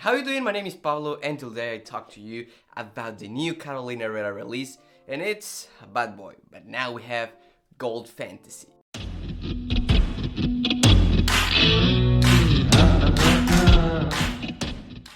How you doing? My name is Pablo and today I talk to you about the new Carolina Herrera release, and it's a bad boy, but now we have Gold Fantasy.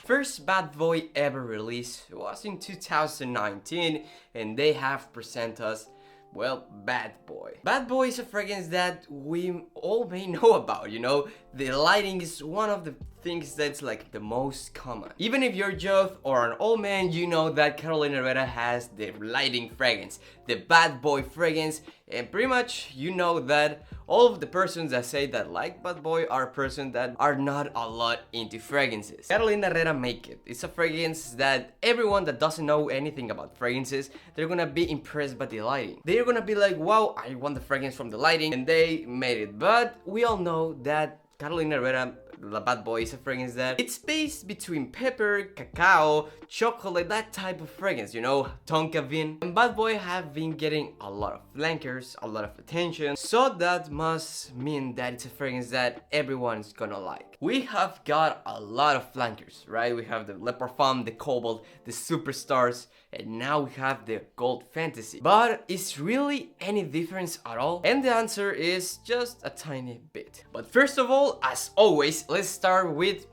First bad boy ever released was in 2019 and they have presented us, well, Bad Boy. Bad Boy is a fragrance that we all may know about, you know? The lighting is one of the things that's like the most common. Even if you're youth or an old man, you know that Carolina Herrera has the lighting fragrance, the Bad Boy fragrance, and pretty much you know that all of the persons that say that like Bad Boy are persons that are not a lot into fragrances. Carolina Herrera make it. It's a fragrance that everyone that doesn't know anything about fragrances, they're gonna be impressed by the lighting. They're gonna be like, wow, I want the fragrance from the lighting, and they made it. But we all know that Carolina Herrera, the Bad Boy, is a fragrance that it's based between pepper, cacao, chocolate, that type of fragrance, you know, tonka bean. And Bad Boy have been getting a lot of flankers, a lot of attention, so that must mean that it's a fragrance that everyone's gonna like. We have got a lot of flankers, right? We have the Le Parfum, the Cobalt, the Superstars, and now we have the Gold Fantasy. But is really any difference at all? And the answer is just a tiny bit. But first of all, as always, let's start with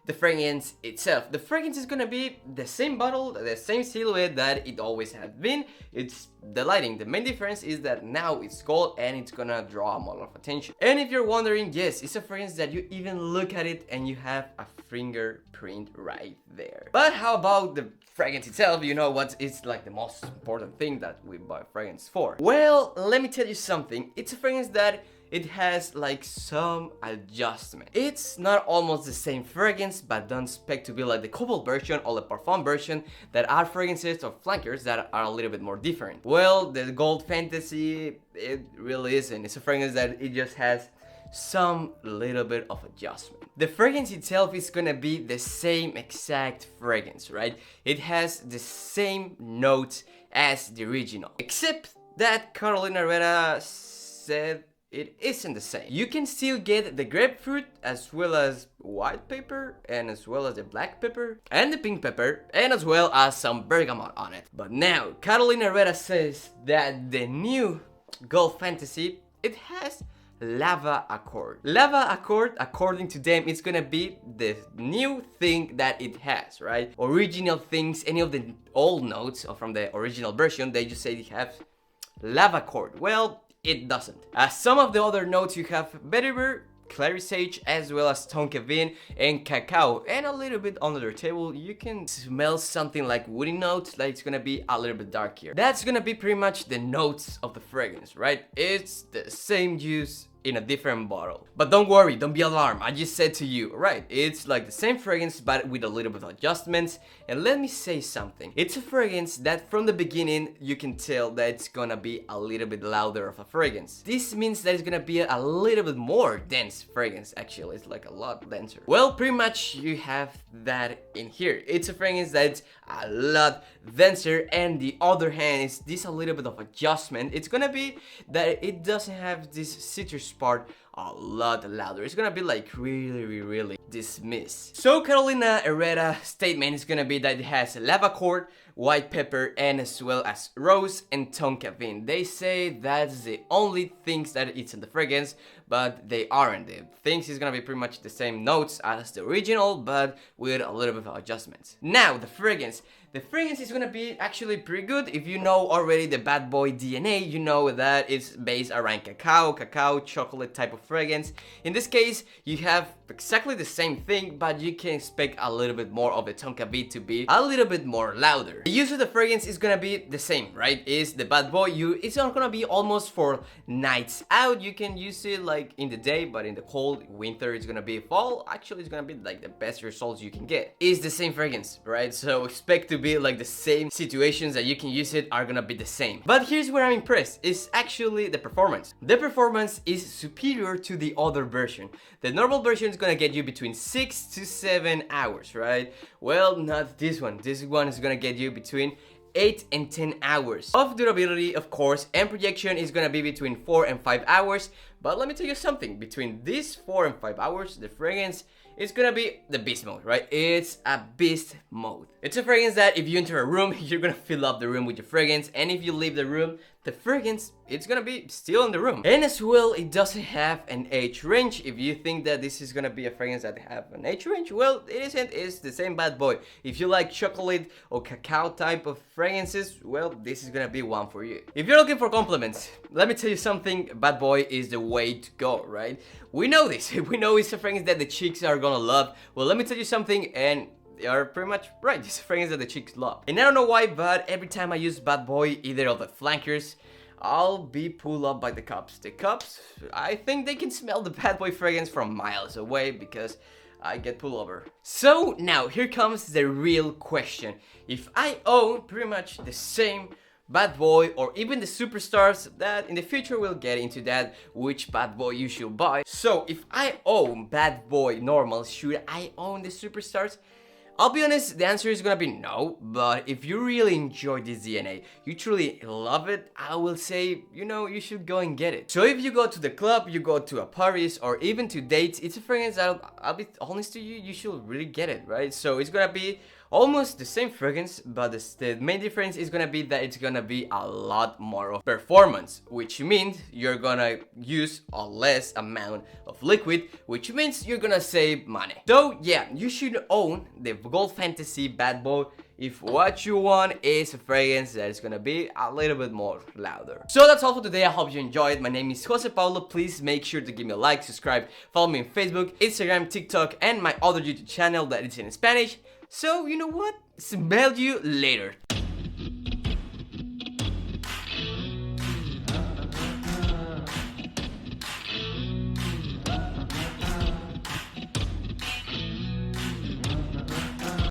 the fragrance itself. The fragrance is gonna be the same bottle, the same silhouette that it always has been. It's the lighting. The main difference is that now it's gold and it's gonna draw a lot of attention. And if you're wondering, yes, it's a fragrance that you even look at it and you have a fingerprint right there. But how about the fragrance itself? You know what? It's like the most important thing that we buy fragrance for. Well, let me tell you something. It's a fragrance that it has like some adjustment. It's not almost the same fragrance, but don't expect to be like the Cobalt version or the Parfum version that are fragrances or flankers that are a little bit more different. Well, the Gold Fantasy, it really isn't. It's a fragrance that it just has some little bit of adjustment. The fragrance itself is gonna be the same exact fragrance, right? It has the same notes as the original, except that Carolina Herrera said it isn't the same. You can still get the grapefruit as well as white pepper and as well as the black pepper and the pink pepper and as well as some bergamot on it. But now Carolina Herrera says that the new Gold Fantasy, it has Lava Accord. Lava Accord, according to them, it's gonna be the new thing that it has, right? Original things, any of the old notes or from the original version, they just say it has Lava Accord. Well, it doesn't. As some of the other notes, you have vetiver, clary sage, as well as tonka bean and cacao, and a little bit under the table you can smell something like woody notes, like it's gonna be a little bit darker. That's gonna be pretty much the notes of the fragrance, right? It's the same juice in a different bottle. But don't worry, don't be alarmed. I just said to you, right, it's like the same fragrance but with a little bit of adjustments. And let me say something. It's a fragrance that from the beginning you can tell that it's gonna be a little bit louder of a fragrance. This means that it's gonna be a little bit more dense fragrance. Actually, it's like a lot denser. Well, pretty much you have that in here. It's a fragrance that's a lot denser, and the other hand is this a little bit of adjustment. It's gonna be that it doesn't have this citrus part a lot louder. It's gonna be like really dismissed. So Carolina Herrera statement is gonna be that it has Lava Accord, white pepper, and as well as rose and tonka bean. They say that's the only things that it's in the fragrance, but they aren't. The things is gonna be pretty much the same notes as the original, but with a little bit of adjustments. Now the fragrance. The fragrance is gonna be actually pretty good. If you know already the Bad Boy DNA, you know that it's based around cacao, chocolate type of fragrance. In this case, you have exactly the same thing, but you can expect a little bit more of the tonka bean to be a little bit more louder. The use of the fragrance is gonna be the same, right? It's the Bad Boy. It's not gonna be almost for nights out. You can use it like in the day, but in the cold winter, it's gonna be fall. Actually, it's gonna be like the best results you can get. It's the same fragrance, right? So expect to be like the same situations that you can use it are gonna be the same. But here's where I'm impressed, is actually the performance. The performance is superior to the other version. The normal version is gonna get you between 6 to 7 hours, right? Well, not this one. This one is gonna get you between 8 and 10 hours. Of durability, of course, and projection is gonna be between 4 and 5 hours. But let me tell you something, between these 4 and 5 hours, the fragrance it's gonna be the beast mode, right? It's a beast mode. It's a fragrance that if you enter a room, you're gonna fill up the room with your fragrance, and if you leave the room, the fragrance, it's gonna be still in the room. And as well, it doesn't have an age range. If you think that this is gonna be a fragrance that have an age range, well, it isn't. It's the same bad boy. If you like chocolate or cacao type of fragrances, well, this is gonna be one for you. If you're looking for compliments, let me tell you something, bad boy is the way to go, right? We know this. We know it's a fragrance that the chicks are gonna love. Well, let me tell you something, and they are pretty much right. It's a fragrance that the chicks love. And I don't know why, but every time I use bad boy, either of the flankers, I'll be pulled up by the cops. The cops, I think they can smell the bad boy fragrance from miles away because I get pulled over. So now here comes the real question. If I own pretty much the same bad boy or even the superstars, that in the future we'll get into that, which bad boy you should buy. So if I own bad boy normal, should I own the superstars? I'll be honest, the answer is gonna be no, but if you really enjoy this DNA, you truly love it, I will say, you know, you should go and get it. So if you go to the club, you go to a parties, or even to dates, it's a fragrance that I'll be honest to you, you should really get it, right? So it's gonna be almost the same fragrance, but the main difference is gonna be that it's gonna be a lot more of performance, which means you're gonna use a less amount of liquid, which means you're gonna save money. So yeah, you should own the Gold Fantasy Bad Boy if what you want is a fragrance that is gonna be a little bit more louder. So that's all for today. I hope you enjoyed. My name is Jose Pablo. Please make sure to give me a like, subscribe, follow me on Facebook, Instagram, TikTok, and my other YouTube channel that is in Spanish. So, you know what? Smell you later.